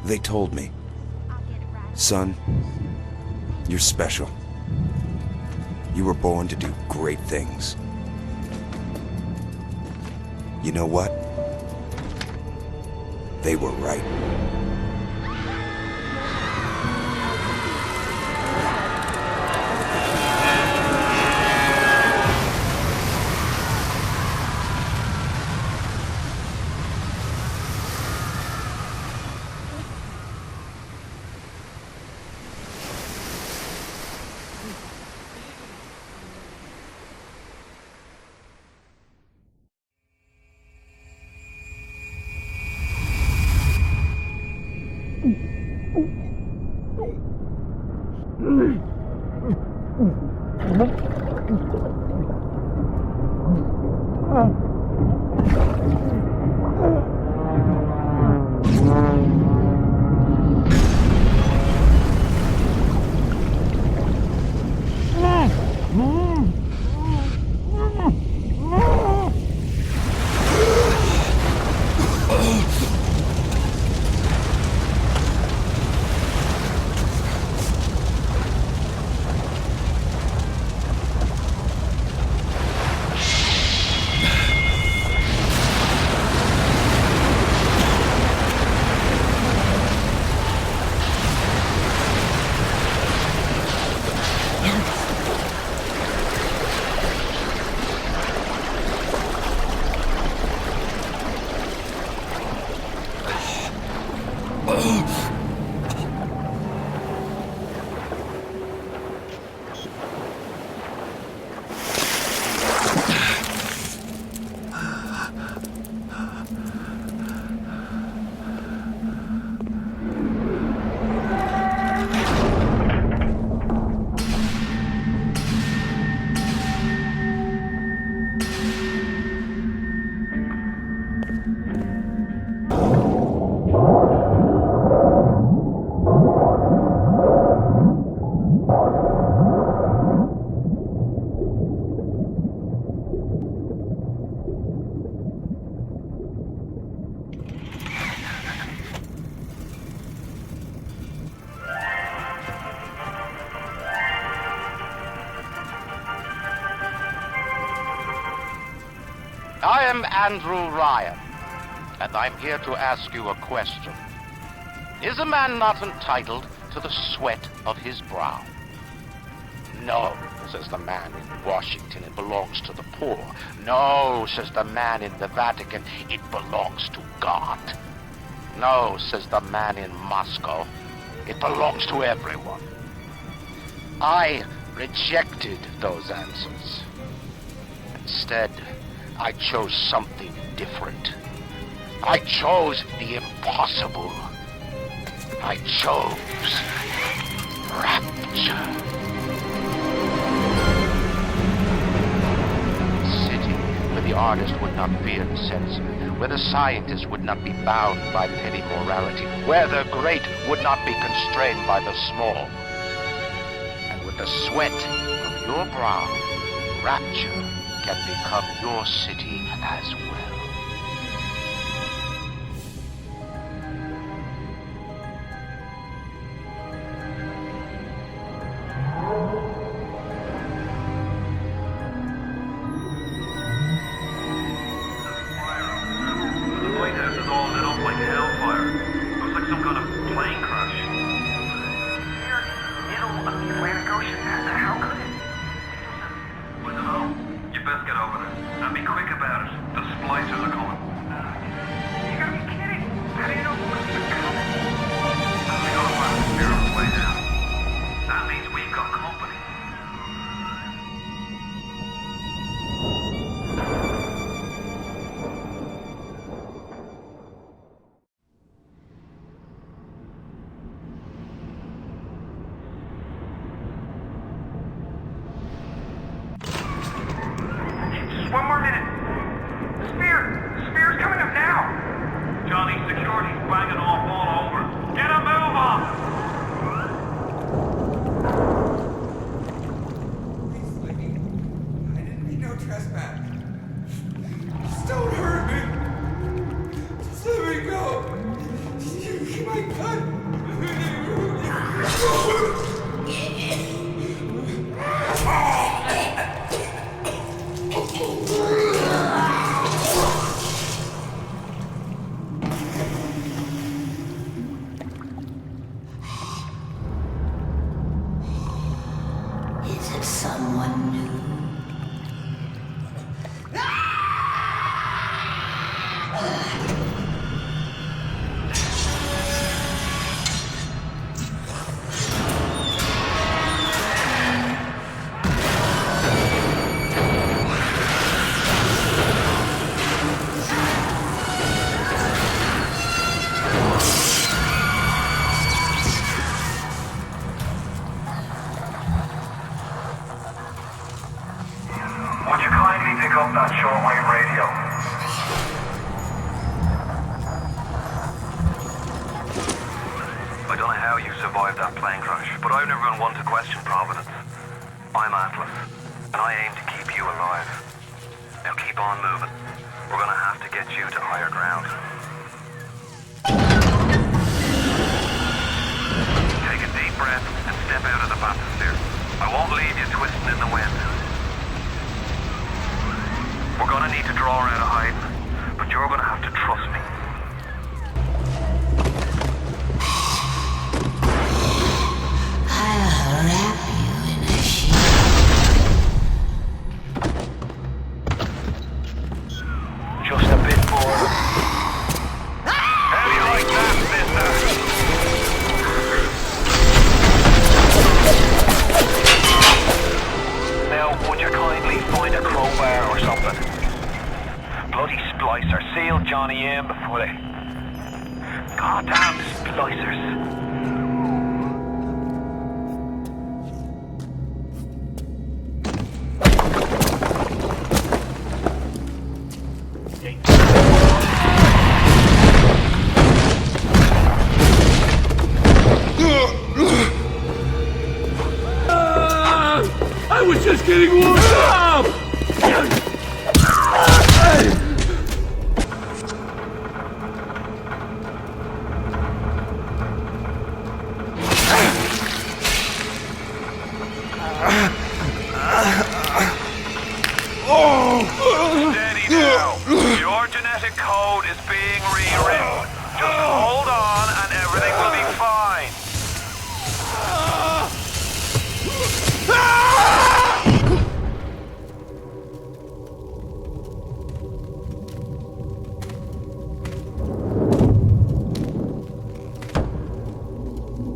They told me, son, you're special. You were born to do great things. You know what? They were right. I am Andrew Ryan, and I'm here to ask you a question. Is a man not entitled to the sweat of his brow? No, says the man in Washington, it belongs to the poor. No, says the man in the Vatican, it belongs to God. No, says the man in Moscow, it belongs to everyone. I rejected those answers. Instead, I chose something different. I chose the impossible. I chose Rapture. A city where the artist would not fear the censor, where the scientist would not be bound by petty morality, where the great would not be constrained by the small. And with the sweat of your brow, Rapture can become your city as well. Best get over there. And be quick about it. The splicers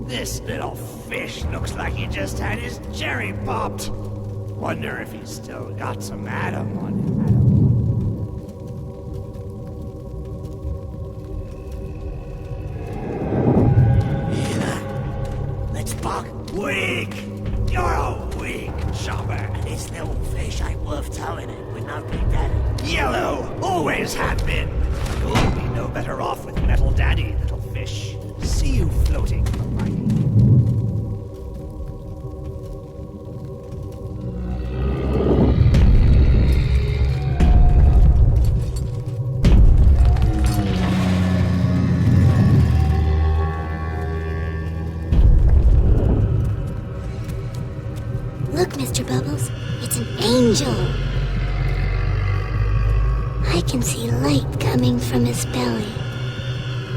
This little fish looks like he just had his cherry popped. Wonder if he's still got some Adam on him. Let's buck. Weak! You're a weak chopper. This little fish ain't worth towing it with no big daddy. Yellow! Always have been. You'll be no better off with Metal Daddy, little fish. See you floating from my... Look, Mr. Bubbles, it's an angel. I can see light coming from his belly.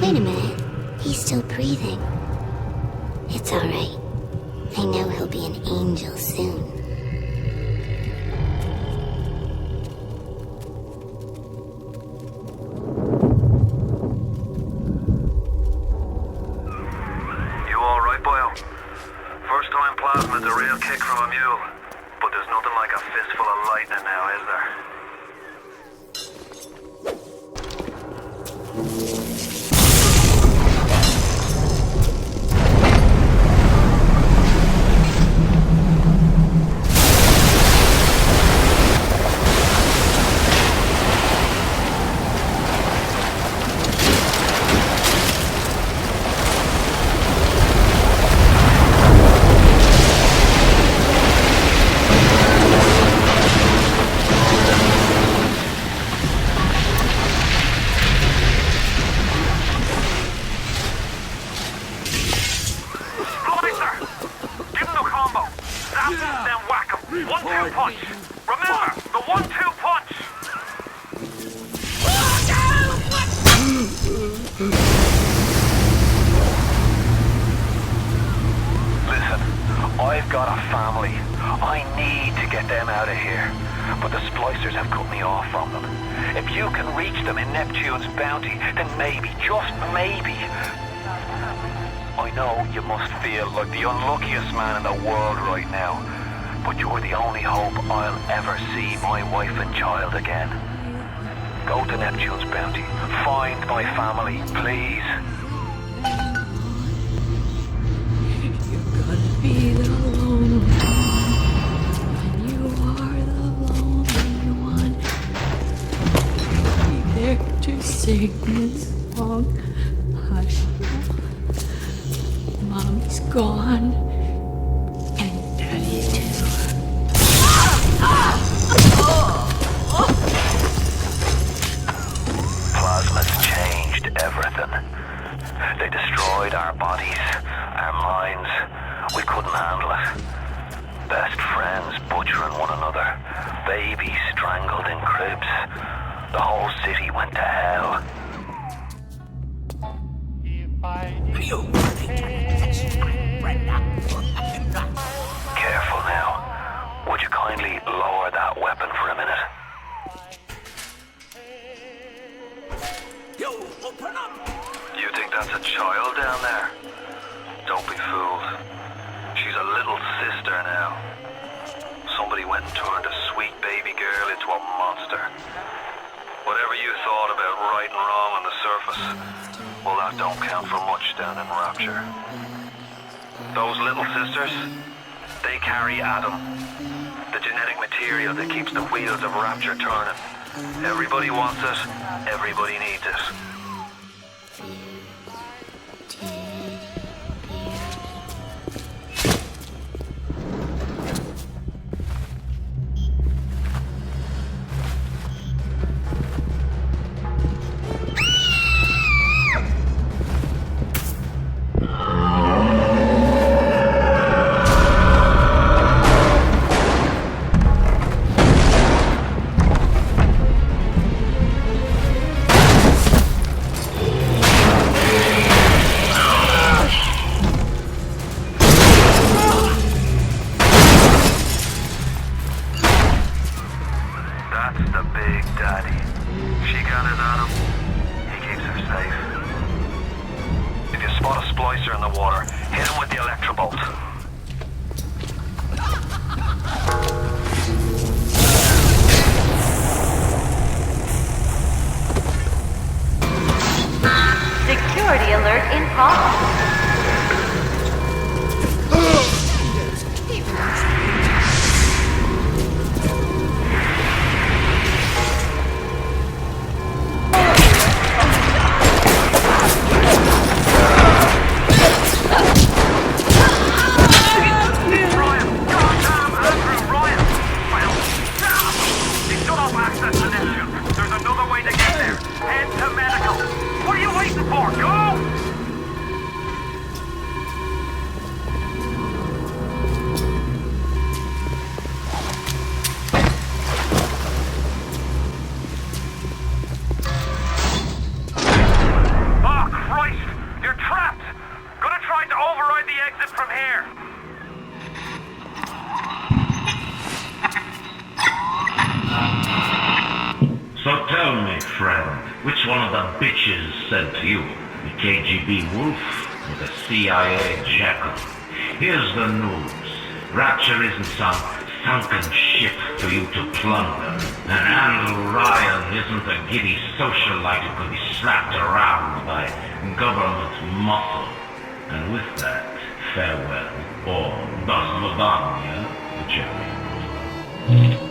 Wait a minute, he's still breathing. It's all right. I know he'll be an angel soon. You all right, boyo? First time plasma's a real kick from a mule, but there's nothing like a fistful of lightning now, is there? one-two punch. Remember, the one-two punch. Listen, I've got a family. I need to get them out of here. But the splicers have cut me off from them. If you can reach them in Neptune's bounty, then maybe, just maybe. I know you must feel like the unluckiest man in the world right now. But you're the only hope I'll ever see my wife and child again. Go to Neptune's bounty. Find my family, please. You're gonna be the lone one. And you are the lonely one. Be there to sing this song. Hush. Mommy's gone. And Daddy too. Plasma's changed everything. They destroyed our bodies, our minds. We couldn't handle it. Best friends butchering one another. Babies strangled in cribs. The whole city went to hell. Careful now. Would you kindly lower that weapon for a minute? You open up! You think that's a child down there? Don't be fooled. She's a little sister now. Somebody went and turned a sweet baby girl into a monster. Whatever you thought about right and wrong on the surface, well, that don't count for much down in Rapture. Those little sisters, they carry Adam, the genetic material that keeps the wheels of Rapture turning. Everybody wants it, everybody needs it. Security alert in progress. Sent to you, the KGB wolf or the CIA jackal. Here's the news. Rapture isn't some sunken ship for you to plunder. And Angel Ryan isn't a giddy socialite who can be slapped around by government muscle. And with that, farewell, or das Ladanya, whichever you prefer.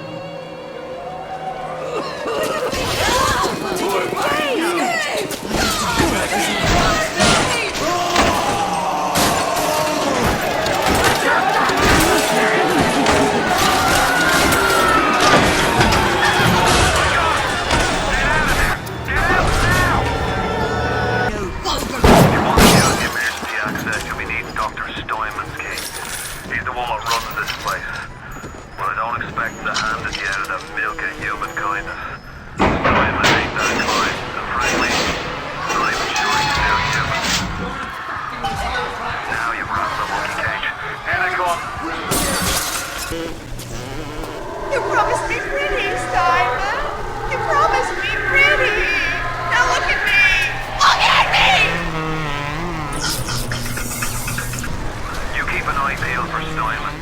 deal for Steinman.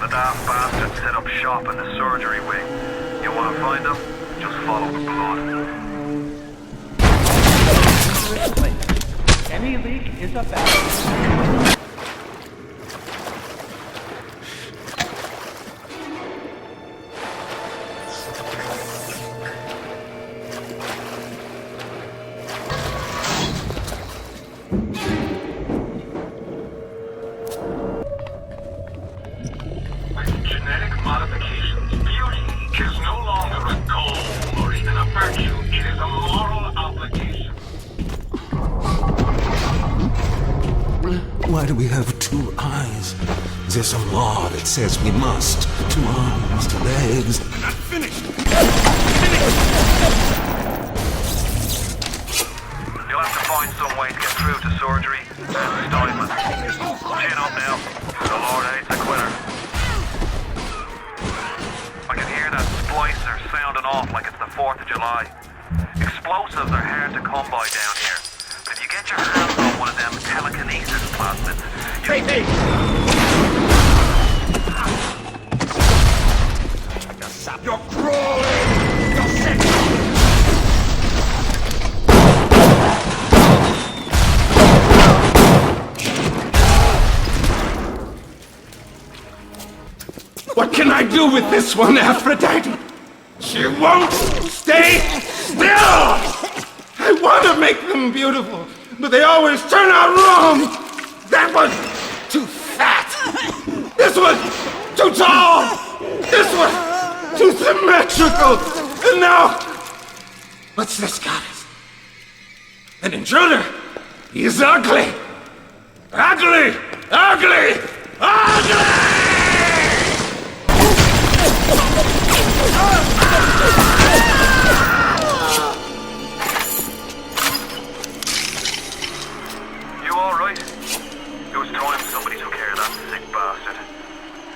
The daft bastard set up shop in the surgery wing. You want to find him? Just follow the blood. Any leak is a battle. Why do we have two eyes? Is there some law that says we must? Two arms, two legs. I'm not finished! You'll have to find some way to get through to surgery. Steinman. Chin up now. The Lord hates a quitter. I can hear that splicer sounding off like it's the 4th of July. Explosives are hard to come by down here. But if you get your hands on one of them telekinesis plasmids, You're crawling! You're sick! What can I do with this one, Aphrodite? She won't stay still! I want to make them beautiful, but they always turn out wrong! That was too fat! This was too tall! This was too symmetrical! And now... What's this goddess? An intruder! He's ugly! Ugly! Ugly! Ugly! You alright? It was time somebody took care of that sick bastard.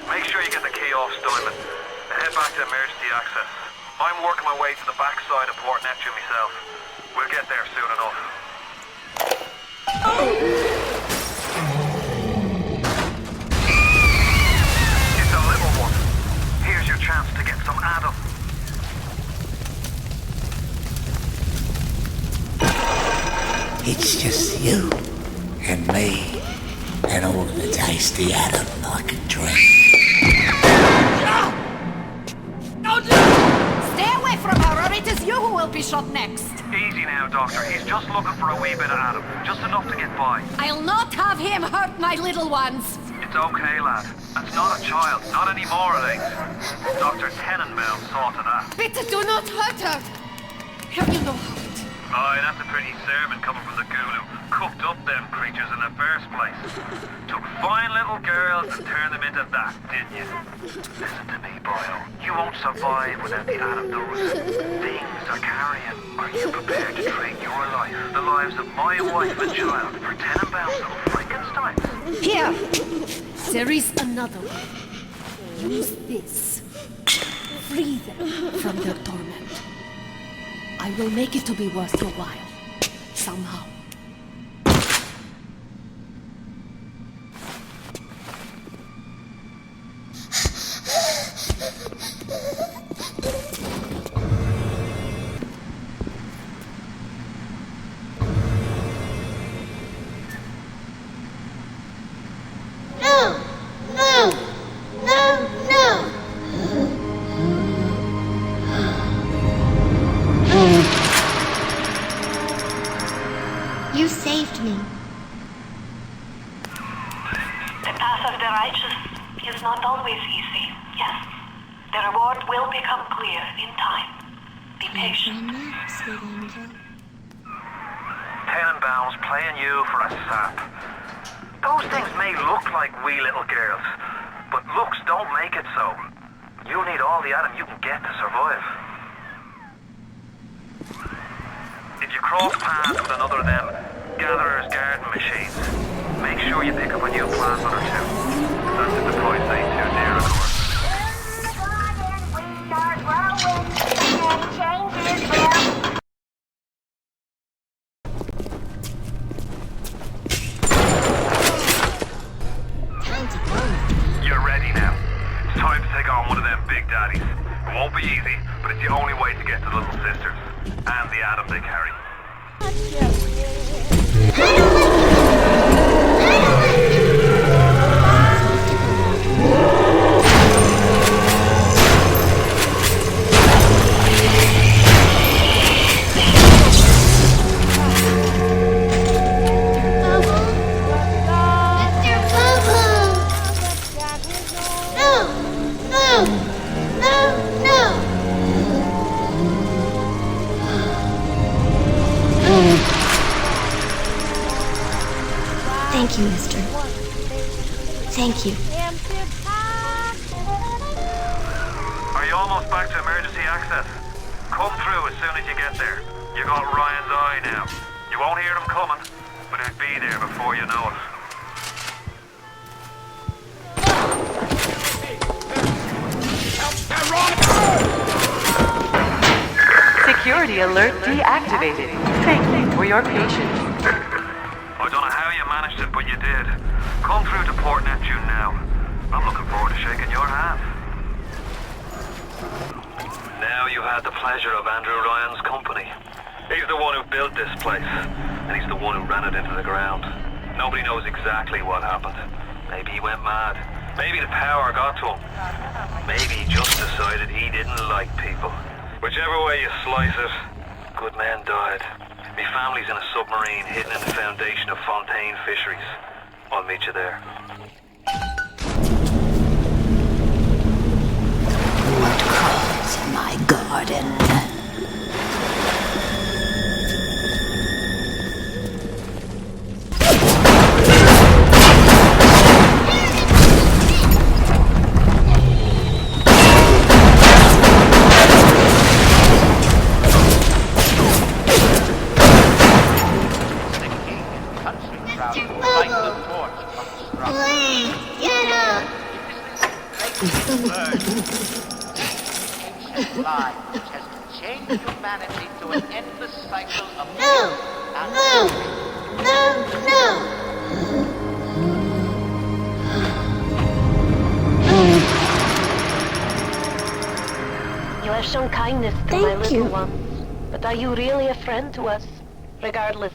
Make sure you get the key off Steinman and head back to emergency access. I'm working my way to the backside of Port Neptune myself. We'll get there soon enough. It's a little one. Here's your chance to get some Adam. It's just you and me and all the tasty Adam I can drink. Stay away from her, or it is you who will be shot next. Easy now, Doctor. He's just looking for a wee bit of Adam. Just enough to get by. I'll not have him hurt my little ones. It's okay, lad. That's not a child. Not anymore, it ain't. Dr. Tenenbaum saw to that. Bitte do not hurt her. Have you no heart? Aye, that's a pretty sermon coming from the ghoul who cooked up them creatures in the first place. Took fine little girls and turned them into that, didn't you? Listen to me, boyo. You won't survive without the Adam those things are carrying. Are you prepared to trade your life, the lives of my wife and child, for Tenenbaum's little Frankenstein? Here. There is another one. Use this. Free them from their torment. I will make it to be worth your while. Somehow. You saved me. The path of the righteous is not always easy, yes. The reward will become clear in time. Be patient. Sweet angel. Tenenbaum's playing you for a sap. Those things may look like wee little girls, but looks don't make it so. You'll need all the Adam you can get to survive. If you cross paths with another of them gatherer's garden machines, make sure you pick up a new plant or two. That's if the price ain't too dear, of course. Time to go. daddies. It won't be easy, but it's the only way to get to the little sisters. And the atom they carry. Thank you, mister. Thank you. Are you almost back to emergency access? Come through as soon as you get there. You got Ryan's eye now. You won't hear them coming, but it'll be there before you know it. Security alert deactivated. Thank you for your patience. I don't know how you managed it, but you did. Come through to Port Neptune now. I'm looking forward to shaking your hand. Now you had the pleasure of Andrew Ryan's company. He's the one who built this place, and he's the one who ran it into the ground. Nobody knows exactly what happened. Maybe he went mad. Maybe the power got to him. Maybe he just decided he didn't like people. Whichever way you slice it, good men died. My family's in a submarine hidden in the foundation of Fontaine fisheries. I'll meet you there. What grows in my garden? Which has chained humanity to an endless cycle of You have shown kindness to my little ones, but are you really a friend to us? Regardless,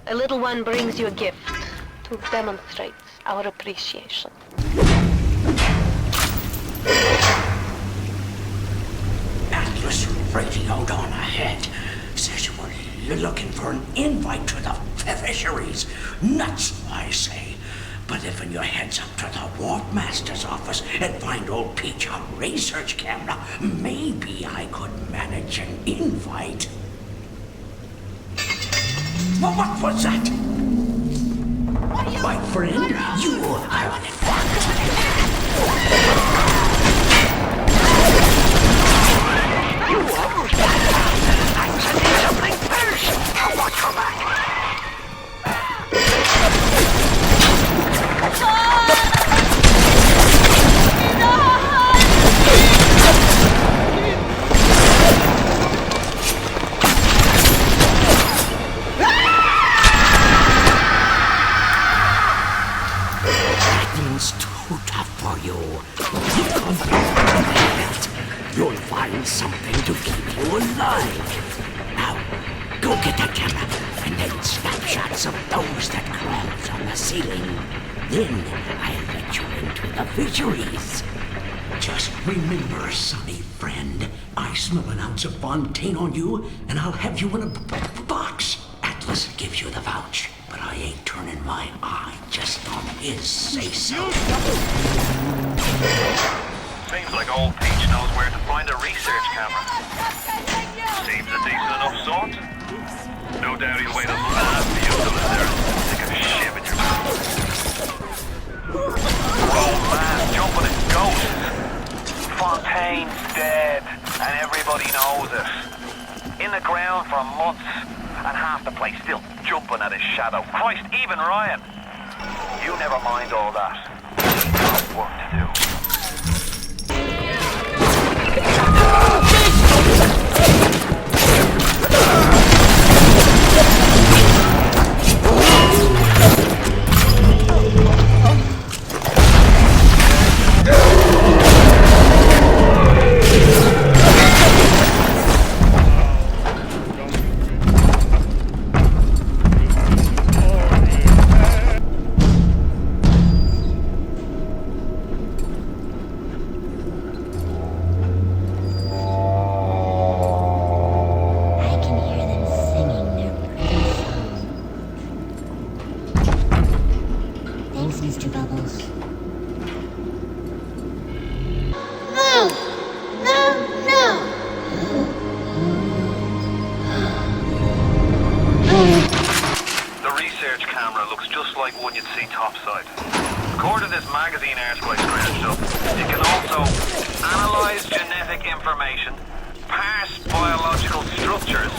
a little one brings you a gift to demonstrate our appreciation. Atlas radioed on ahead. Says you were looking for an invite to the fisheries. Nuts, I say. But if you heads up to the Warpmaster's office and find old Peach on research camera, maybe I could manage an invite. Well, what was that? My friend, you are an You almost I said something first. Come on, come back. Nothing's too tough for you. You'll find something to keep you alive. Now, go get that camera, and then snapshots of those that crawls on the ceiling. Then I'll let you into the fisheries. Just remember, sonny friend, I smell an ounce of Fontaine on you, and I'll have you in a box. Atlas gives you the vouch, but I ain't turning my eye just on his say-so. Seems like old Peach knows where to find a research camera. Seems a decent enough sort. No doubt he'll wait until after you till there and stick a ship in your mouth. Old man jumping at ghosts. Fontaine's dead, and everybody knows it. In the ground for months, and half the place still jumping at his shadow. Christ, even Ryan. You never mind all that. He's got work to do. Yes, Mr. Bubbles. No! No! No! The research camera looks just like one you'd see topside. According to this magazine article I scratched up, it can also analyze genetic information, parse biological structures,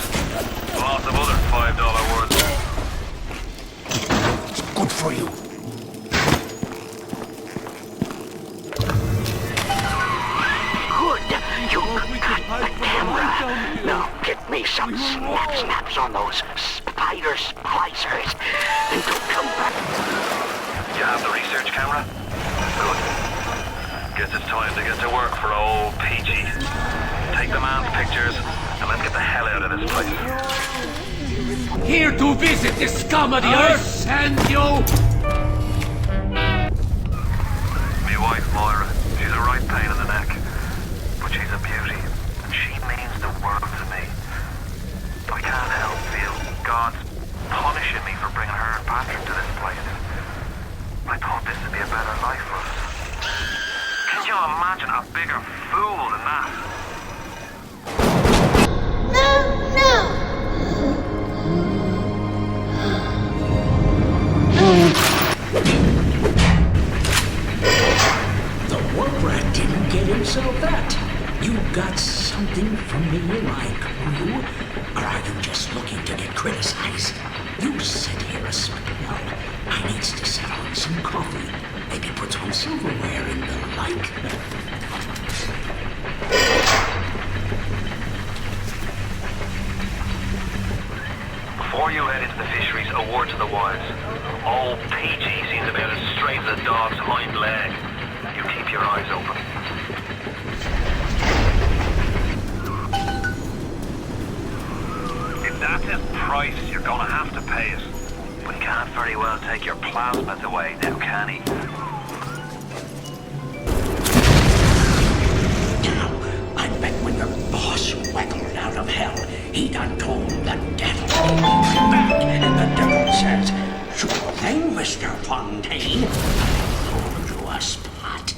lots of other $5 words. It's good for you. Good. You got the camera. Now get me some snaps on those spider splicers. And don't come back. You have the research camera? Good. Guess it's time to get to work for old Peachy. Take the man's pictures, and let's get the hell out of this place. Here to visit the scum of the earth, and you... Me wife, Moira. She's a right pain in the neck. But she's a beauty, and she means the world to me. I can't help feel God's punishing me for bringing her and Patrick to this place. I thought this would be a better life for us. Can you imagine a bigger fool than that? No! No! The work rat didn't get himself that. You got something from me you like, you? Or are you just looking to get criticized? You sit here a spell. I needs to set on some coffee. Maybe put some silverware in the like. Before you head into the fisheries, a word to the wives. Old Peachy seems about as straight as a dog's hind leg. You keep your eyes open. If that's his price, you're gonna have to pay it. But he can't very well take your plasmids away now, can he? Now, I bet when your boss waggled out of hell, he done told the devil. Back, and the devil says, sure thing, Mr. Fontaine. Hold you a spot.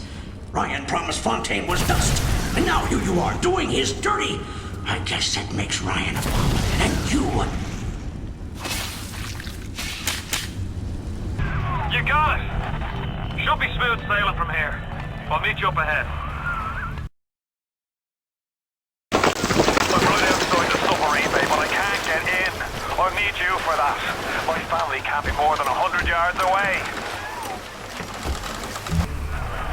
Ryan promised Fontaine was dust, and now here you are doing his dirty. I guess that makes Ryan a bum, and you a... You got it! Should be smooth sailing from here. I'll meet you up ahead. I'm right outside the submarine bay, but I can't get in. I'll need you for that. My family can't be more than 100 yards away.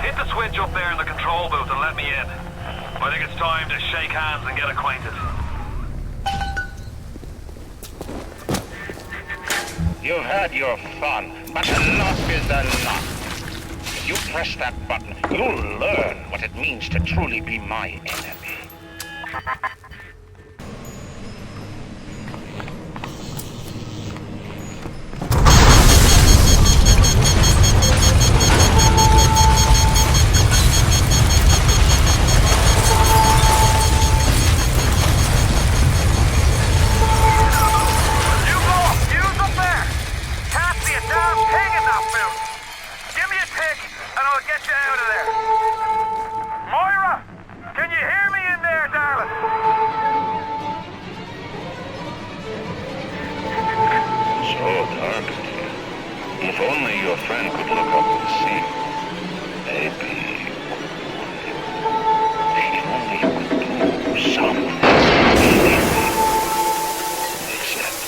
Hit the switch up there in the control booth and let me in. I think it's time to shake hands and get acquainted. You've had your fun, but enough is enough. If you press that button, you'll learn what it means to truly be my enemy. If only your friend could look up and see. Maybe. If only you could do something. Except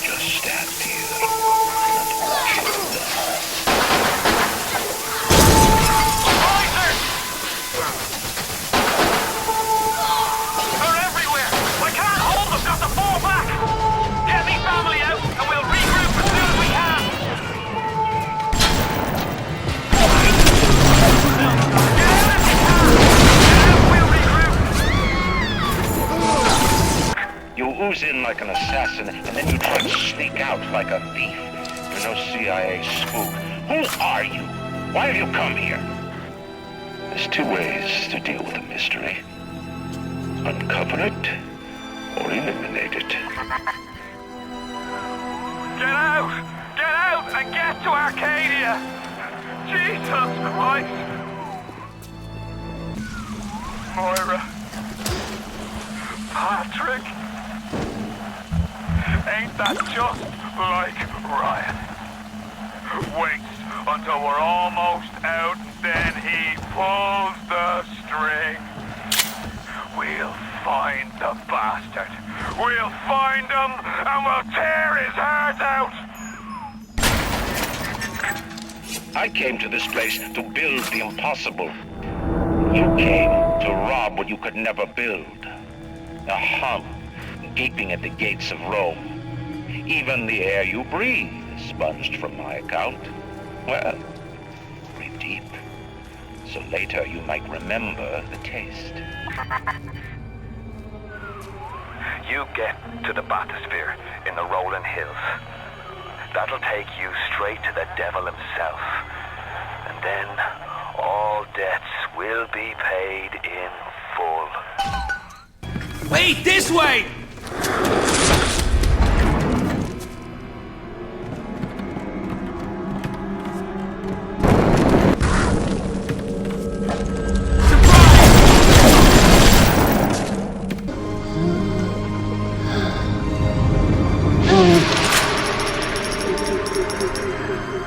just stand here and watch it die. They're everywhere! I can't hold them! Got to fall back! Get me family out and we'll regroup as soon as we can! You ooze in like an assassin, and then you try to sneak out like a thief. You're no CIA spook. Who are you? Why have you come here? There's two ways to deal with a mystery. Uncover it, or eliminate it. Get out! Get out and get to Arcadia! Jesus Christ! Moira. Patrick. Ain't that just like Ryan? Waits until we're almost out, then he pulls the string. We'll find the bastard. We'll find him and we'll tear his heart out. I came to this place to build the impossible. You came to rob what you could never build. A hum gaping at the gates of Rome. Even the air you breathe is sponged from my account. Well, breathe deep, so later you might remember the taste. You get to the bathysphere in the rolling hills. That'll take you straight to the devil himself. And then all debts will be paid in full. Wait, this way!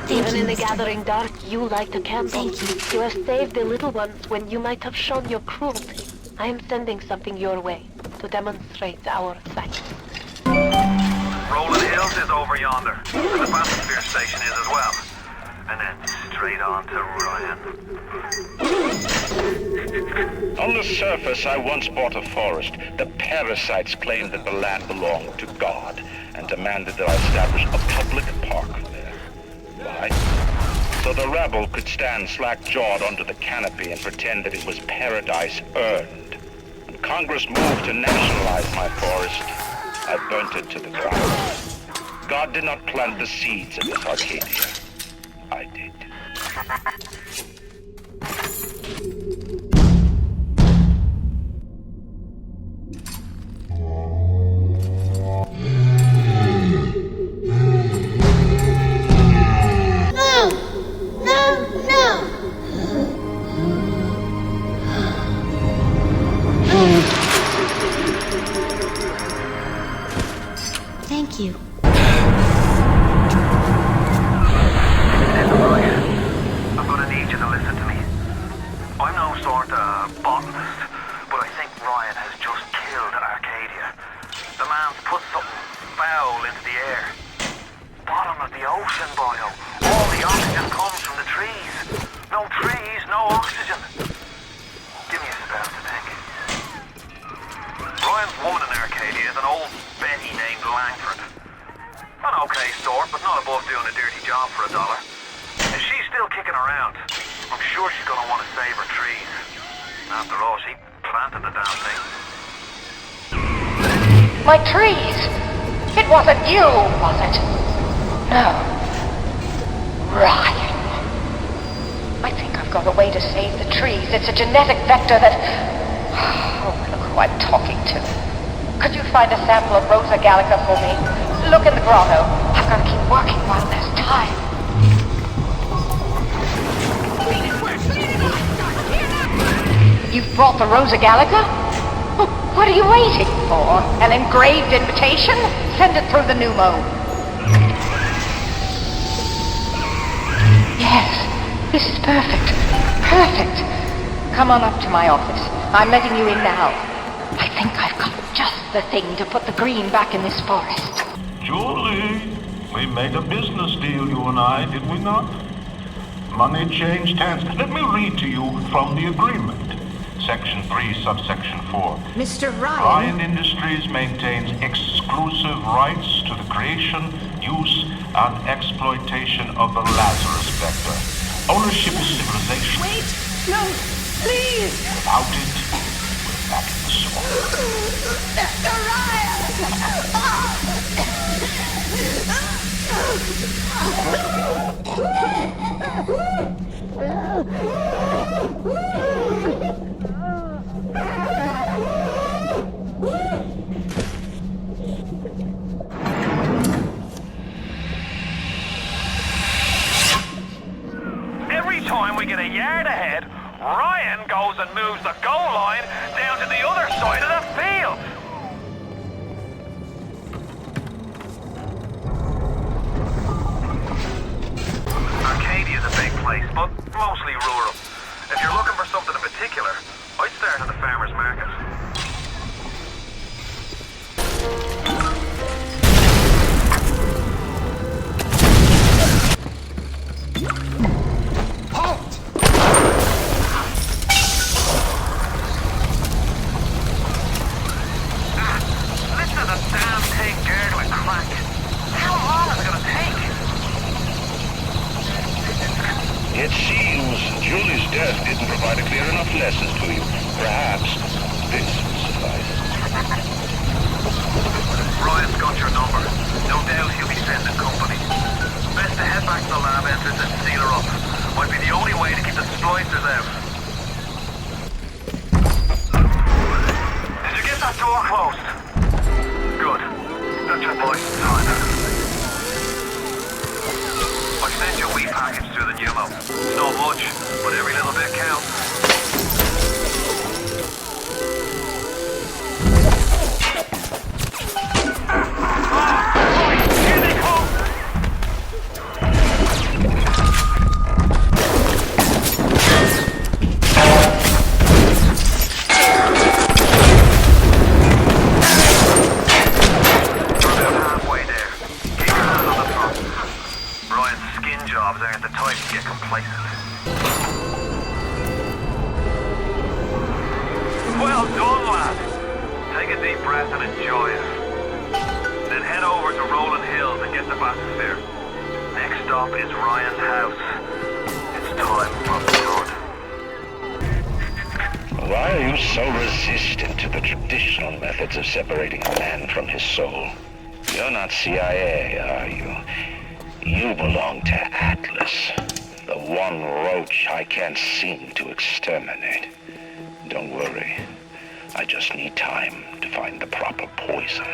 Even in the gathering dark, you light a candle. You have saved the little ones when you might have shown your cruelty. I am sending something your way to demonstrate our sight. Rolling Hills is over yonder, and the bathysphere station is as well. And then straight on to Ryan. On the surface, I once bought a forest. The parasites claimed that the land belonged to God and demanded that I establish a public park there. Why? So the rebel could stand slack-jawed under the canopy and pretend that it was paradise earned. When Congress moved to nationalize my forest, I burnt it to the ground. God did not plant the seeds of this Arcadia. I did. Thank you. I'm gonna need you to listen to me. I'm no sort of botanist, but I think Ryan has just killed Arcadia. The man's put something foul into the air. Bottom of the ocean, boyo. All the oxygen comes from the trees. No trees, no oxygen. Give me a spell to think. Ryan's woman in Arcadia is an old Betty named Langford. An okay sort, but not above doing a dirty job for $1. If she's still kicking around, I'm sure she's gonna want to save her trees. After all, she planted the damn thing. My trees! It wasn't you, was it? No. Ryan. I think I've got a way to save the trees. It's a genetic vector that... Oh, look who I'm talking to. Could you find a sample of Rosa Gallica for me? Look in the grotto. I've got to keep working while there's time. You've brought the Rosa Gallica? Oh, what are you waiting for? An engraved invitation? Send it through the pneumo. Yes, this is perfect. Perfect. Come on up to my office. I'm letting you in now. I think I've got just the thing to put the green back in this forest. Julie, we made a business deal, you and I, did we not? Money changed hands. Let me read to you from the agreement. Section 3, subsection 4. Mr. Ryan. Ryan Industries maintains exclusive rights to the creation, use, and exploitation of the Lazarus vector. Ownership is civilization. Wait! No! Please! Without it, we're back in the swamp. Mr. Ryan! Every we get a yard ahead, Ryan goes and moves the goal line down to the other side of the field. Arcadia is a big place, but mostly rural. If you're looking for something in particular, I'd start at the farmer's market. Halt! Listen to the damn thing gurgling crack. How long is it going to take? It seems Julie's death didn't provide a clear enough lesson to you. Perhaps this will suffice. Ryan's got your number. No doubt he'll be sending company. Best to head back to the lab entrance and seal her up. Might be the only way to keep the splicers out. Did you get that door closed? Good. That's your boy, Tyler. I sent you a wee package through the pneumo. It's not much, but every little bit counts. Well done, lad. Take a deep breath and enjoy it. Then head over to Rolling Hills and get the bathysphere. Next stop is Ryan's house. It's time for blood. Why are you so resistant to the traditional methods of separating a man from his soul? You're not CIA, are you? You belong to Atlas, the one roach I can't seem to exterminate. Don't worry. I just need time to find the proper poison.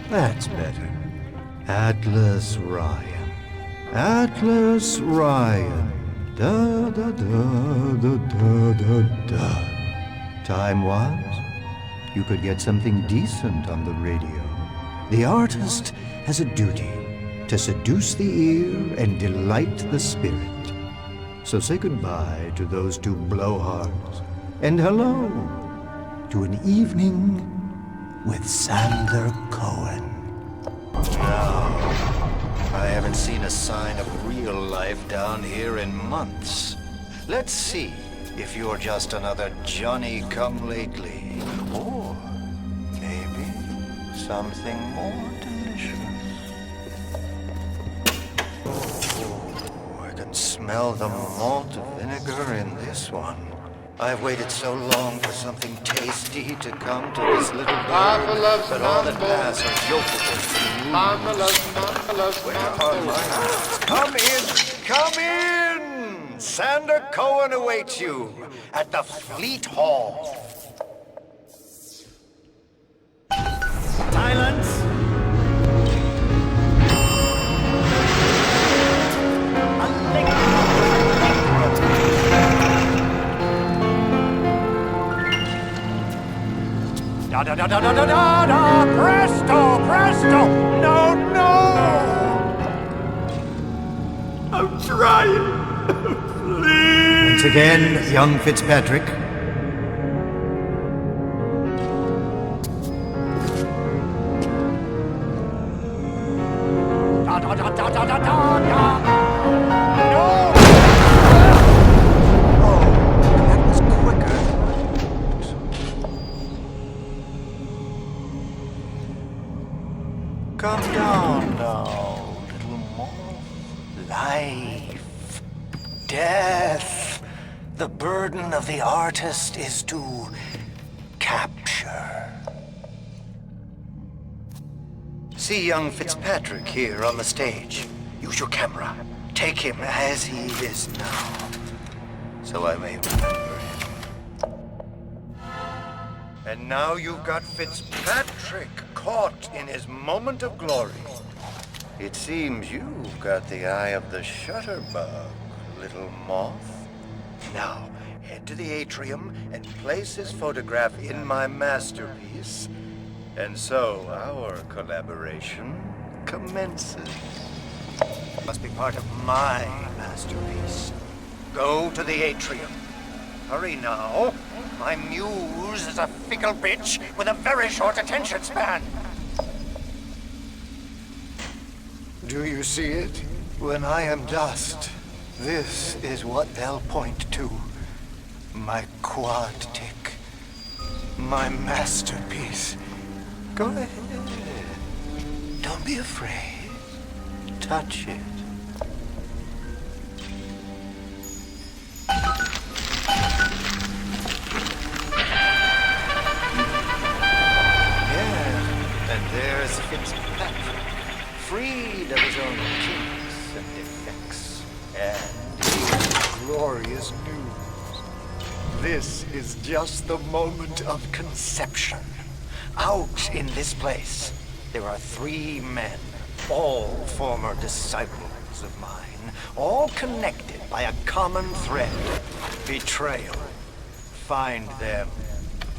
That's better. Atlas Ryan. Atlas Ryan. Da da da da da da da. Time was, you could get something decent on the radio. The artist has a duty to seduce the ear and delight the spirit. So say goodbye to those two blowhards, and hello to an evening with Sander Cohen. No, I haven't seen a sign of real life down here in months. Let's see if you're just another Johnny-come-lately, or maybe something more delicious. Oh, I can smell the malt vinegar in this one. I've waited so long for something tasty to come to this little bird, but all that pass are yokels. Where are my eyes? Come in! Come in! Sander Cohen awaits you at the Fleet Hall. Silence! Da da da da da da da da! Presto! Presto! No, no! I'm trying. Please. Once again, young Fitzpatrick. Da da da da da da da da! No! Oh, that was quicker. Come down now, little more. Life, death. The burden of the artist is to capture. See young Fitzpatrick here on the stage. Use your camera. Take him as he is now, so I may remember him. And now you've got Fitzpatrick caught in his moment of glory. It seems you've got the eye of the shutterbug, little moth. Now, head to the atrium and place his photograph in my masterpiece. And so our collaboration commences. Must be part of my masterpiece. Go to the atrium. Hurry now. My muse is a fickle bitch with a very short attention span. Do you see it? When I am dust, this is what they'll point to. My quad tick. My masterpiece. Go ahead. Don't be afraid. Touch it. Yeah, and there's Fitzpatrick, freed of his own kinks and defects. And here's glorious news. This is just the moment of conception. Out in this place, there are 3 men, all former disciples of mine, all connected by a common thread, betrayal. Find them,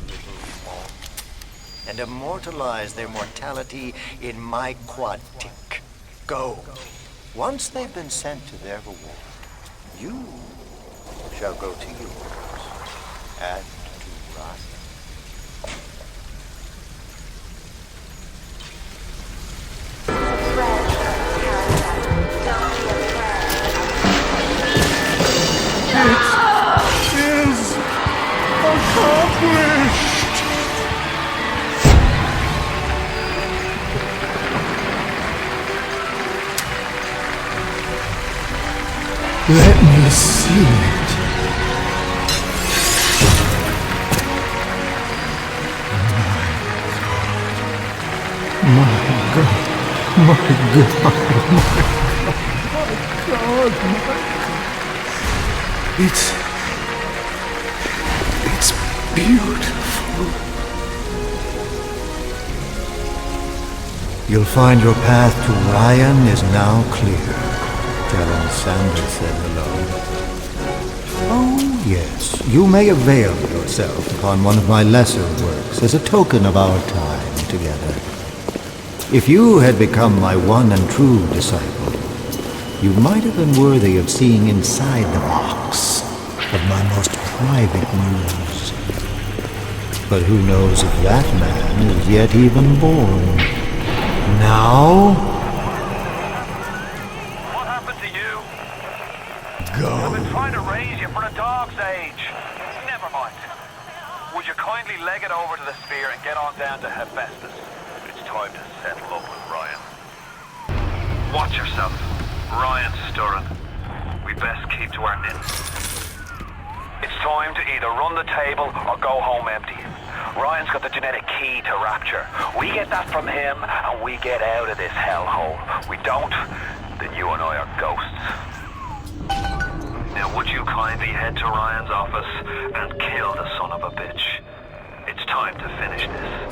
little moth, and immortalize their mortality in my quad tick. Go. Once they've been sent to their reward, you shall go to yours, and to Ryan. It is accomplished! Let me see it. My God. My God. It's beautiful. You'll find your path to Ryan is now clear. Tell him Sandra said hello. Oh, yes, you may avail yourself upon one of my lesser works as a token of our time together. If you had become my one and true disciple, you might have been worthy of seeing inside the box of my most private muse. But who knows if that man is yet even born? Now? What happened to you? Go. I've been trying to raise you for a dog's age. Never mind. Would you kindly leg it over to the sphere and get on down to Hephaestus? It's time to settle up with Ryan. Watch yourself. Ryan's stirring. We best keep to our knitting. It's time to either run the table or go home empty. Ryan's got the genetic key to Rapture. We get that from him and we get out of this hellhole. We don't, then you and I are ghosts. Now would you kindly head to Ryan's office and kill the son of a bitch? It's time to finish this.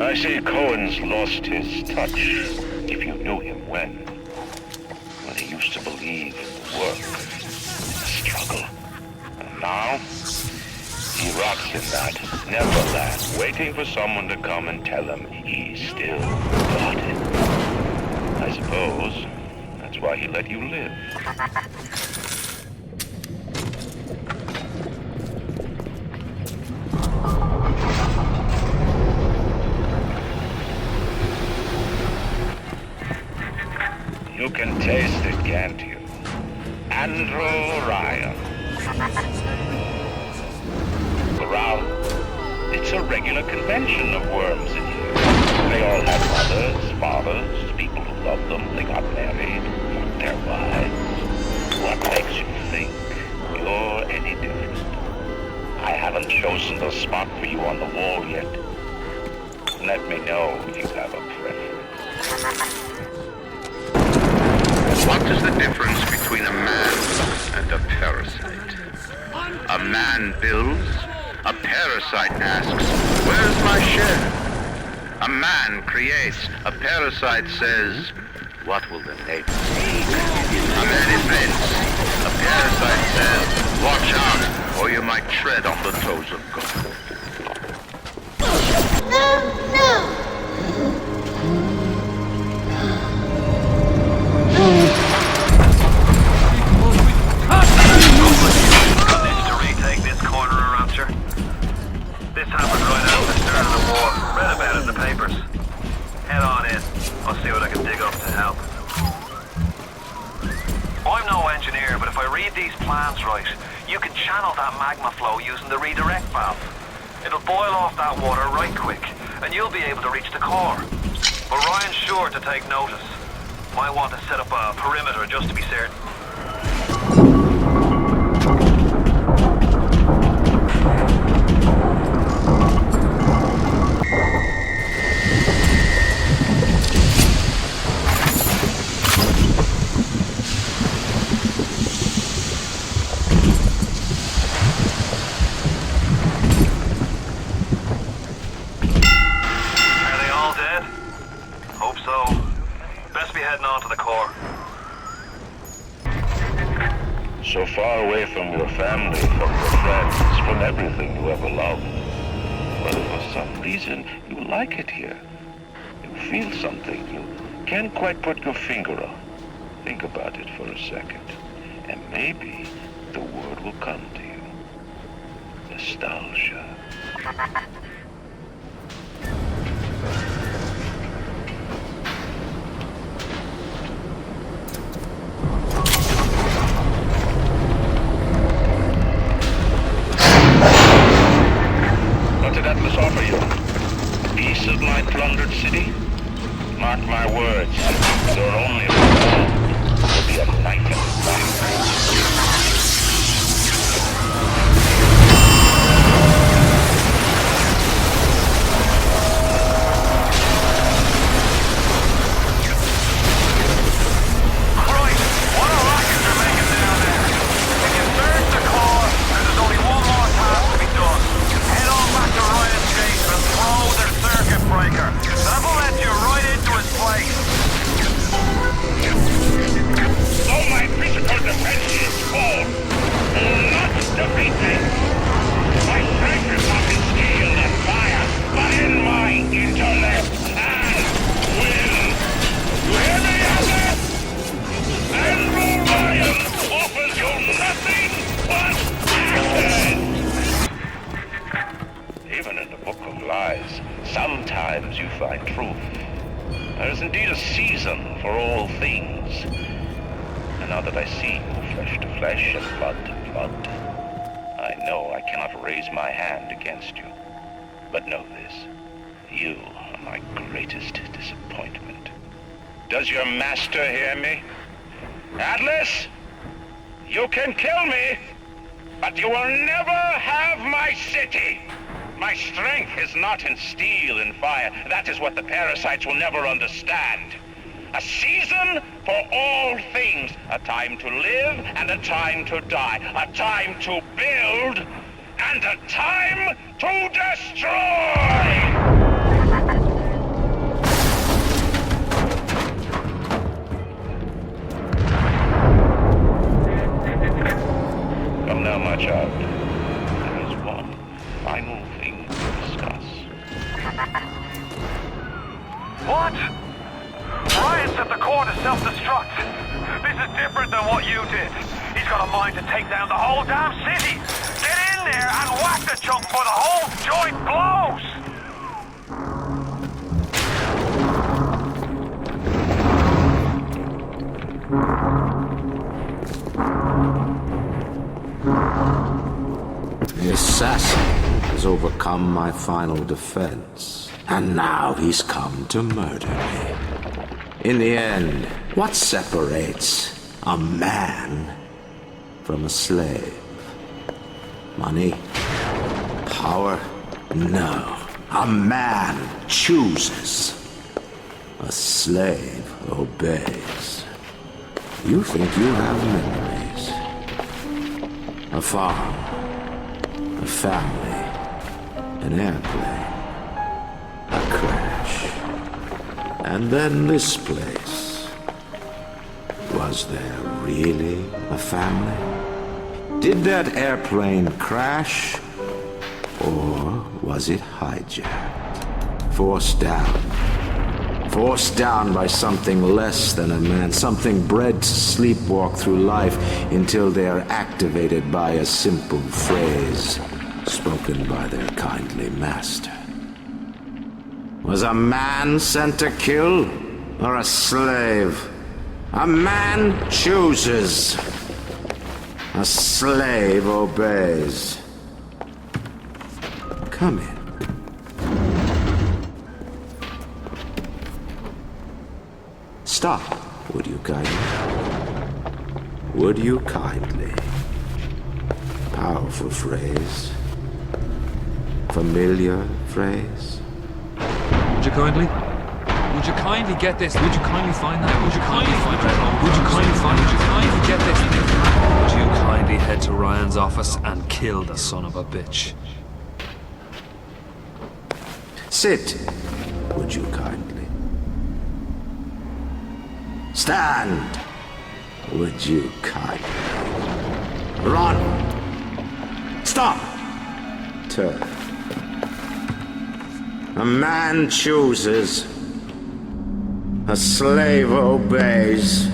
I see Cohen's lost his touch, if you knew him when he used to believe in the work, in the struggle. And now, he rots in that neverland, waiting for someone to come and tell him he's still got it. I suppose that's why he let you live. You can taste it, can't you? Andrew Ryan. Around, it's a regular convention of worms in here. They all had mothers, fathers, people who loved them. They got married, got their wives. What makes you think you're any different? I haven't chosen the spot for you on the wall yet. Let me know if you have a preference. What is the difference between a man and a parasite? A man builds, a parasite asks, where's my share? A man creates, a parasite says, what will the neighbors think? A man invents, a parasite says, watch out, or you might tread on the toes of God. No! Needs to retake this corner of Rapture. This happened right after the start of the war. Read about it in the papers. Head on in. I'll see what I can dig up to help. I'm no engineer, but if I read these plans right, you can channel that magma flow using the redirect valve. It'll boil off that water right quick, and you'll be able to reach the core. But Ryan's sure to take notice. Might want to set up a perimeter just to be certain. So far away from your family, from your friends, from everything you ever loved. But for some reason, you like it here. You feel something. You can't quite put your finger on. Think about it for a second. And maybe the word will come to you. Nostalgia. Offer you a piece of my plundered city? Mark my words, your only reward will be a knife in the back. Sometimes you find truth. There is indeed a season for all things. And now that I see you flesh to flesh and blood to blood, I know I cannot raise my hand against you. But know this, you are my greatest disappointment. Does your master hear me? Atlas, you can kill me, but you will never have my city. My strength is not in steel and fire. That is what the parasites will never understand. A season for all things. A time to live and a time to die. A time to build and a time to destroy! Come now, my child. There is one final thing to discuss. What? Ryan set the core to self-destruct. This is different than what you did. He's got a mind to take down the whole damn city. Get in there and whack the chunk before the whole joint blows! The assassin has overcome my final defense. And now he's come to murder me. In the end, what separates a man from a slave? Money? Power? No. A man chooses. A slave obeys. You think you have memories. A farm. A family. An airplane. A crash. And then this place. Was there really a family? Did that airplane crash? Or was it hijacked? Forced down. Forced down by something less than a man. Something bred to sleepwalk through life until they are activated by a simple phrase spoken by their kindly master. Was a man sent to kill, or a slave? A man chooses. A slave obeys. Come in. Stop, would you kindly? Would you kindly? Powerful phrase. Familiar phrase. Would you kindly? Would you kindly get this? Would you kindly find that? Would you kindly find that? Would you kindly find? Would you kindly get this? Would you kindly head to Ryan's office and kill the son of a bitch? Sit, would you kindly? Stand, would you kindly? Run! Stop! Turn. A man chooses. A slave obeys.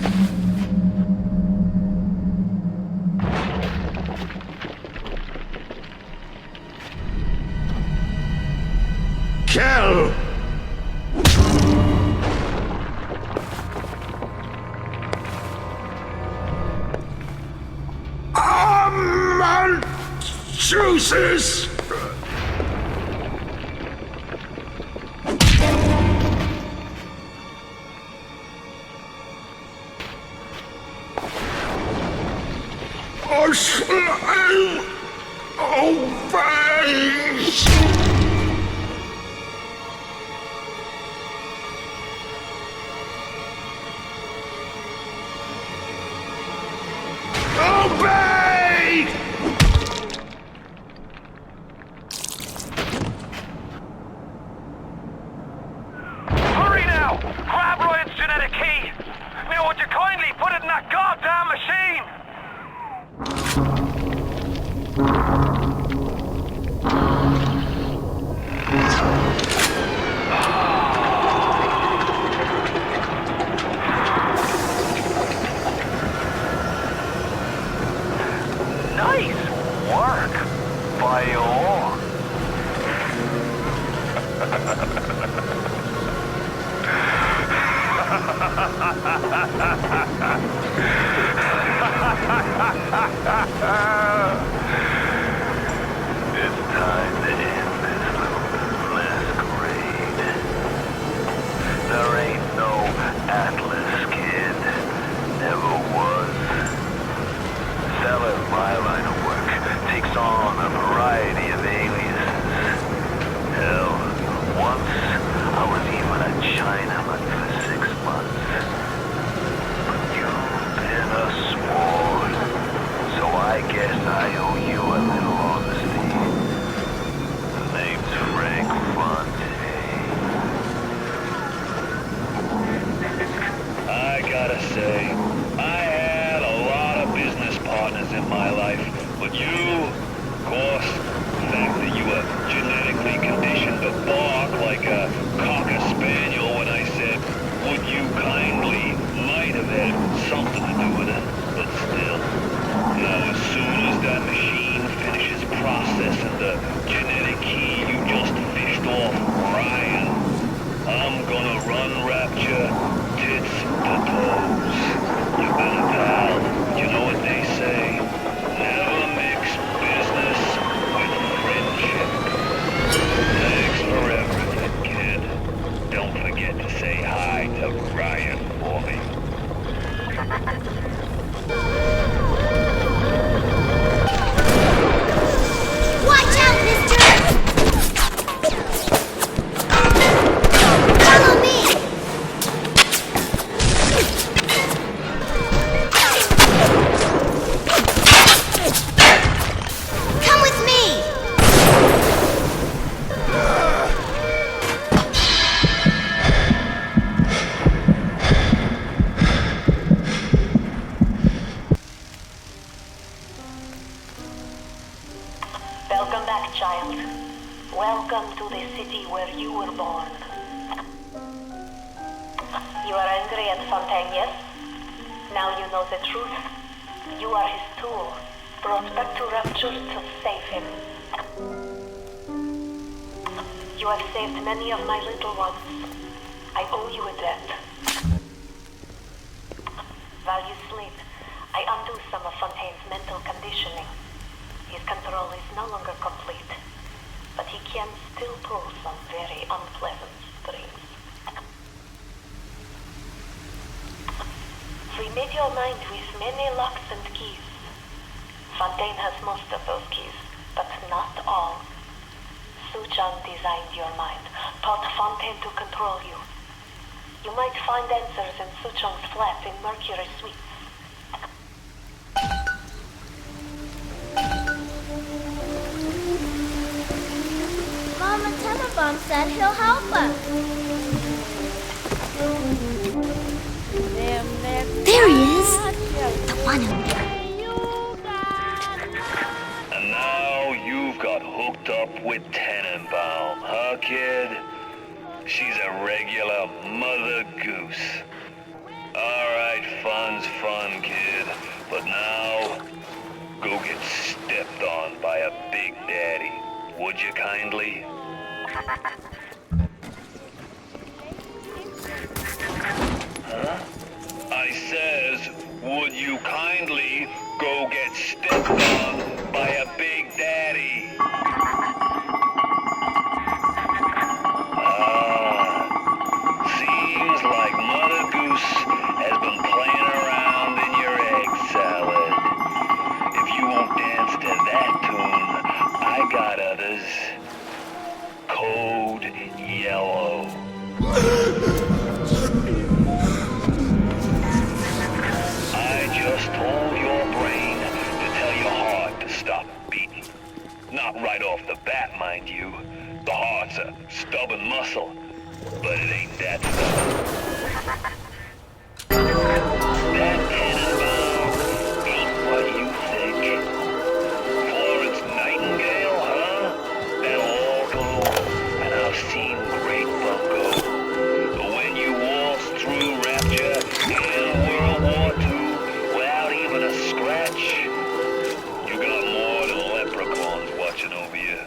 Kill! A man chooses. A slave obeys. Obey! Hurry now! Grab Ryan's genetic key! Now would you kindly put it in that goddamn machine? Nice work by all. It's time to end this little masquerade. There ain't no Atlas kid. Never was. Fellow, my line of work takes on a variety of aliases. Hell, once I was even a Chinaman for 6 months. But you've been a sport, so I guess I owe you a little honesty. The name's Frank Fontaine. I gotta say, I had a lot of business partners in my life, but you, of course, the fact that you were genetically conditioned to bark like a cocker spaniel when I said, would you kindly, might have had something to do with it, but still. Now as soon as that machine finishes processing the genetic key you just fished off Ryan, I'm gonna run Rapture tits to toes. You better, pal. You know what they say? Never mix business with friendship. Thanks for everything, kid. Welcome to the city where you were born. You are angry at Fontaine, yes? Now you know the truth. You are his tool, brought back to Rapture to save him. You have saved many of my little ones. I owe you a debt. While you sleep, I undo some of Fontaine's mental conditioning. His control is no longer complete, but he can still pull some very unpleasant strings. Remade your mind with many locks and keys. Fontaine has most of those keys, but not all. Suchong designed your mind, taught Fontaine to control you. You might find answers in Suchong's flat in Mercury Suites. Mama Tenenbaum said he'll help us. There he is! The one who... And now you've got hooked up with Tenenbaum, huh, kid? She's a regular mother goose. Alright, fun's fun, kid. But now, go get stepped on by a big daddy. Would you kindly? Huh? I says, would you kindly go get stepped on by a big daddy? Seems like Mother Goose has been playing around in your egg salad. If you won't dance to that tune, I got others. Code Yellow. I just told your brain to tell your heart to stop beating. Not right off the bat, mind you. The heart's a stubborn muscle, but it ain't that stubborn. That Tenenbaum ain't what you think. Florence Nightingale, huh? That'll all go, and I've seen great bungo. But when you waltz through Rapture in World War II without even a scratch, you got more than leprechauns watching over you.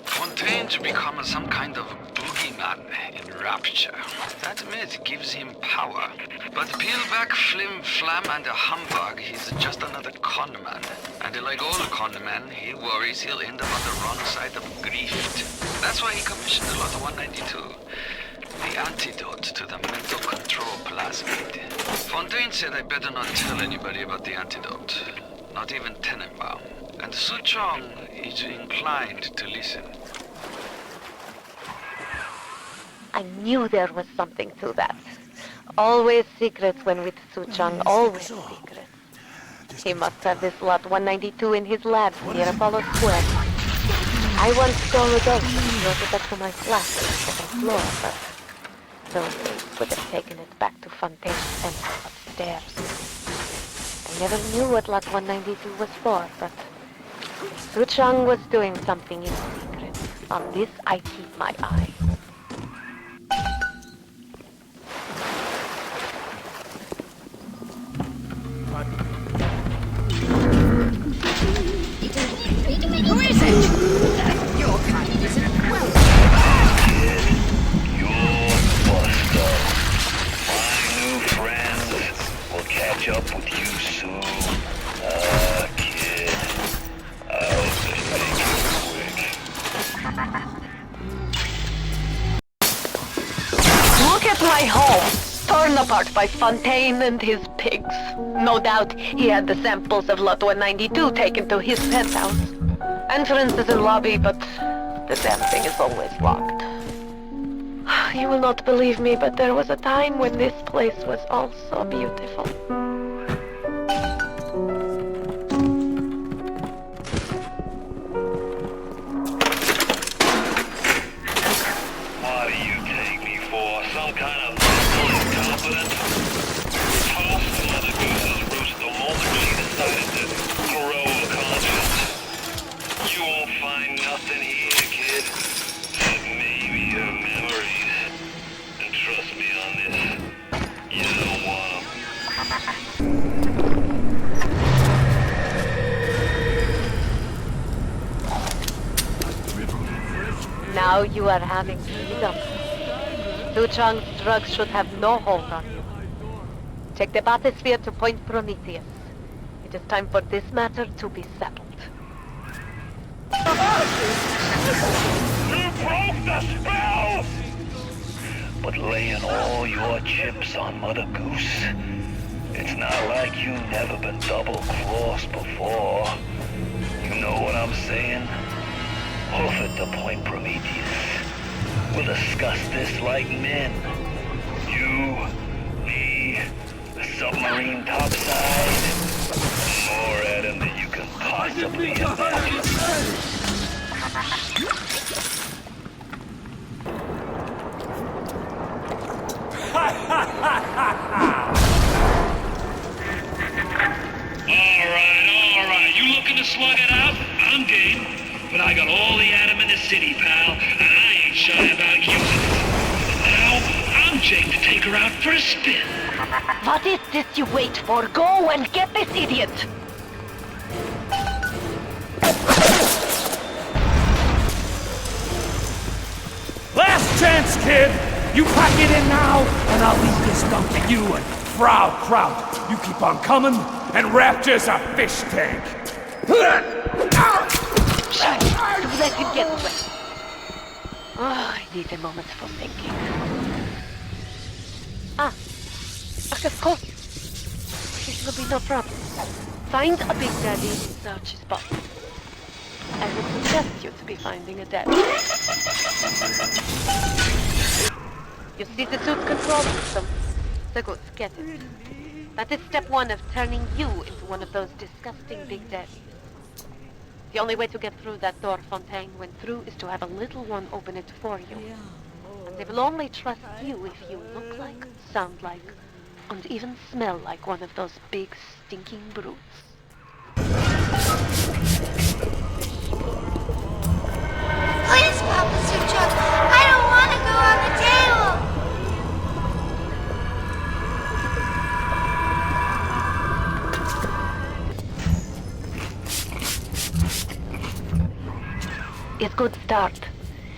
Fontaine's become some kind of boogeyman in Rapture. That myth gives him power. But peel back flim flam and a humbug, he's just another conman. And like all conmen, he worries he'll end up on the wrong side of grief. That's why he commissioned Lot 192. The antidote to the mental control plasmid. Fontaine said I better not tell anybody about the antidote. Not even Tenenbaum. And Suchong is inclined to listen. I knew there was something to that. Always secrets when with Suchong, always secrets. He must have this Lot 192 in his lab near Apollo Square. I once stole a dose and brought it up to my flat on the second floor, but those days would have taken it back to Fontaine's center upstairs. I never knew what Lot 192 was for, but Suchong was doing something in secret. On this I keep my eye. Who is it? Your kind isn't well. Kid, you're Buster. My new friends will catch up with you soon. Kid, I hope they make it quick. Look at my home, torn apart by Fontaine and his pigs. No doubt he had the samples of Lot 192 taken to his penthouse. Entrance is in lobby, but the damn thing is always locked. You will not believe me, but there was a time when this place was all so beautiful. What do you take me for? Some kind of mental incompetence? Tossed Mother Goose's roost the moment she decided to grow a conscience. Now you are having freedom. Su Chang's drugs should have no hold on you. Take the bathysphere to Point Prometheus. It is time for this matter to be settled. You broke the spell! But laying all your chips on Mother Goose, it's not like you've never been double-crossed before. You know what I'm saying? Hoof it to Point Prometheus. We'll discuss this like men. You, me, the submarine topside. More at him than you can possibly imagine. Alright, you looking to slug it out? I'm game. But I got all the atom in the city, pal, and I ain't shy about using it. Now, I'm Jake to take her out for a spin. What is this you wait for? Go and get this idiot! Last chance, kid! You pack it in now, and I'll leave this dump to you and Frau Kraut. You keep on coming, and Rapture's a fish tank. Don't let him get away. Oh, I need a moment for thinking. Of course. This will be no problem. Find a Big Daddy and search his body. I would suggest you to be finding a daddy. You see the suit control system? So good, get it. That is step one of turning you into one of those disgusting Big Daddies. The only way to get through that door Fontaine went through is to have a little one open it for you. And they will only trust you if you look like, sound like, and even smell like one of those big stinking brutes. Please, Papa Sucho, I don't want to go on the table. It's good start.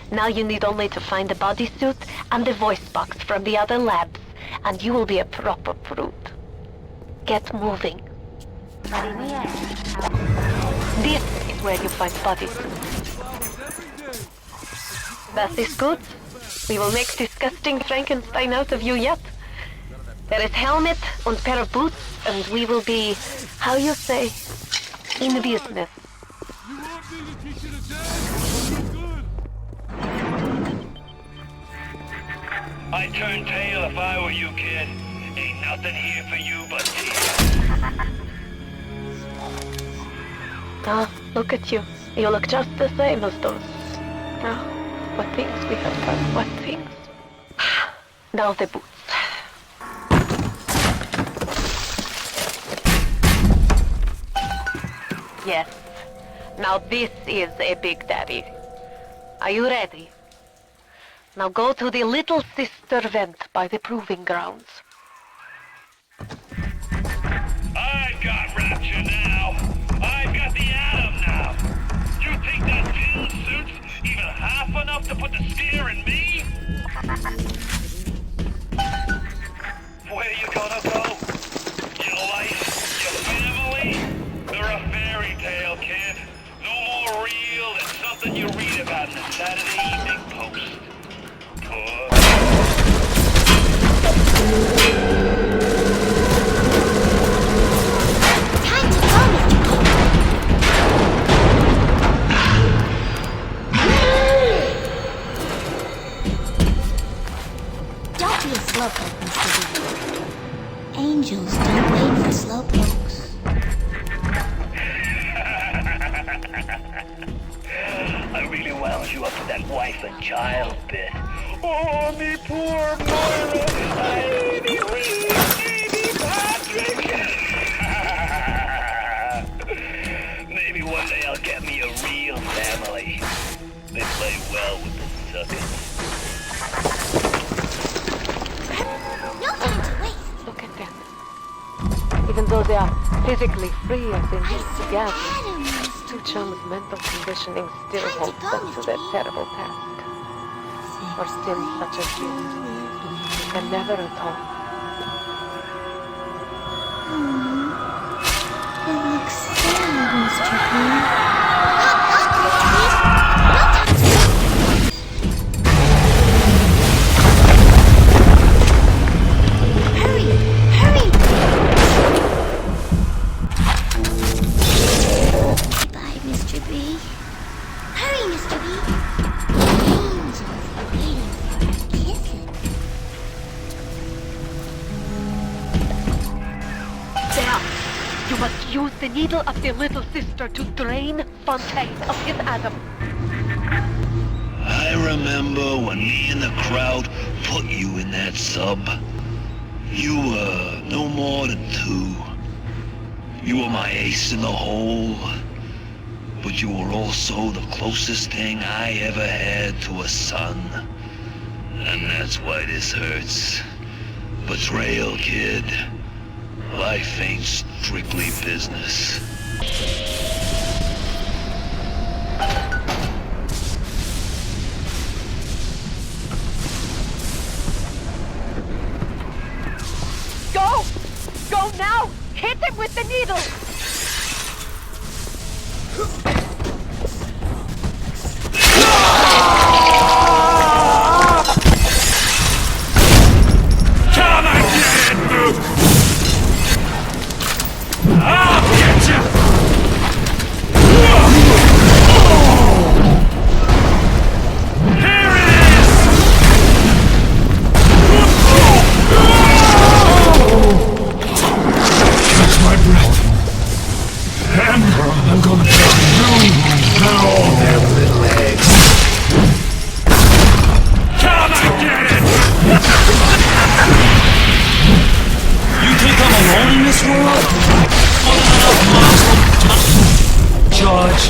Now you need only to find the bodysuit and the voice box from the other labs, and you will be a proper brute. Get moving. This is where you find bodysuits. That is good. We will make disgusting Frankenstein out of you yet. There is helmet and pair of boots, and we will be, how you say, in business. I'd turn tail if I were you, kid. Ain't nothing here for you but tears. Ah, look at you. You look just the same as those. Ah, what things we have done, what things. Now the boots. Yes. Now this is a Big Daddy. Are you ready? Now go to the Little Sister vent by the proving grounds. I've got Rapture now. I've got the atom now. You think that tin suit's even half enough to put the scare in me? Where you gonna go? Your life? Your family? They're a fairy tale, kid. No more real than something you read about in the Saturday Evening Post. Time to go, Mr. Cohen. Don't be a slowpoke, Mr. B. Angels don't wait for slowpokes. I really wound you up to that wife and child bit. Oh, me poor Moira! Baby Reed! Baby Patrick! Maybe one day I'll get me a real family. They play well with the suckers. No time to waste. Look at them. Even though they are physically free as they live together, Two Chum's mental conditioning still holds them to their terrible task. for sins such as you. You can never atone. It looks sad, Mr. B. Hurry! Hurry! Bye, Mr. B. Hurry, Mr. B. Angels are waiting for our kisses. There! You must use the needle of your little sister to drain Fontaine of his Adam. I remember when me and the crowd put you in that sub. You were no more than 2. You were my ace in the hole. But you were also the closest thing I ever had to a son. And that's why this hurts. Betrayal, kid. Life ain't strictly business. Go! Go now! Hit him with the needle! Come and get it, Luke! I'll get you! Here it is! Catch my breath. And I'm gonna bury you and all their little eggs. Come and get it! You think I'm alone in this world? Judge.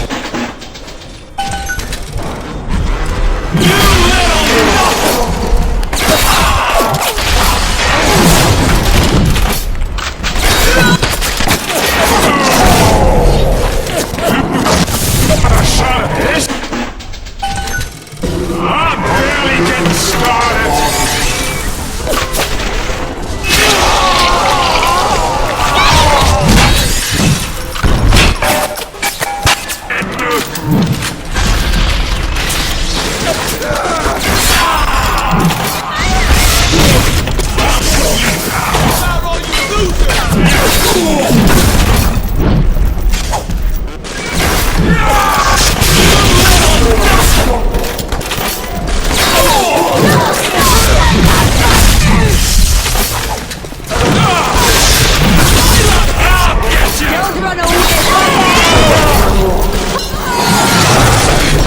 You little a shot at this? I'm barely getting started.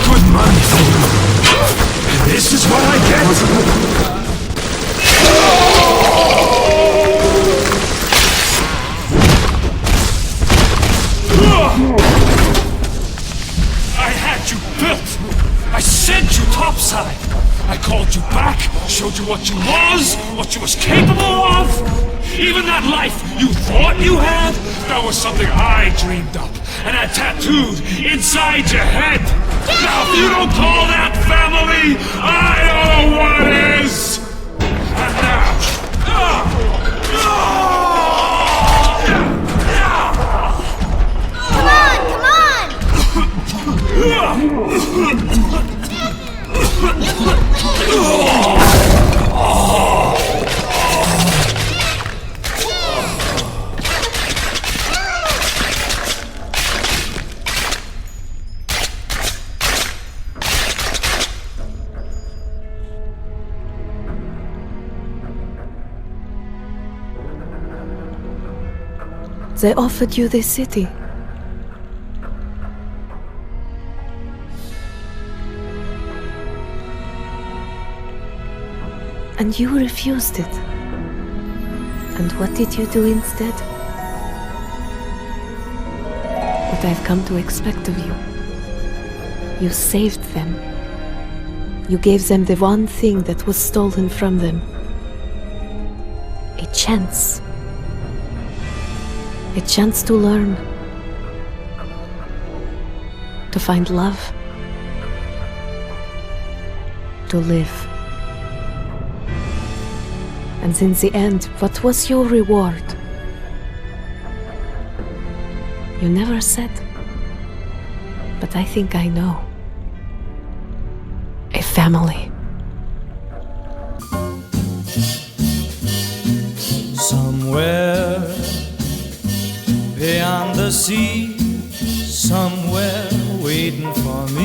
Good money. This is what I get. I had you built. I sent you topside. I called you back, showed you what you was capable of. Even that life you thought you had, that was something I dreamed up and had tattooed inside your head. Now if you don't call that family, I don't know what is. And now, They offered you this city. And you refused it. And what did you do instead? What I've come to expect of you. You saved them. You gave them the one thing that was stolen from them. A chance. A chance to learn. To find love. To live. And in the end, what was your reward? You never said. But I think I know. A family. Somewhere beyond the sea, somewhere waiting for me.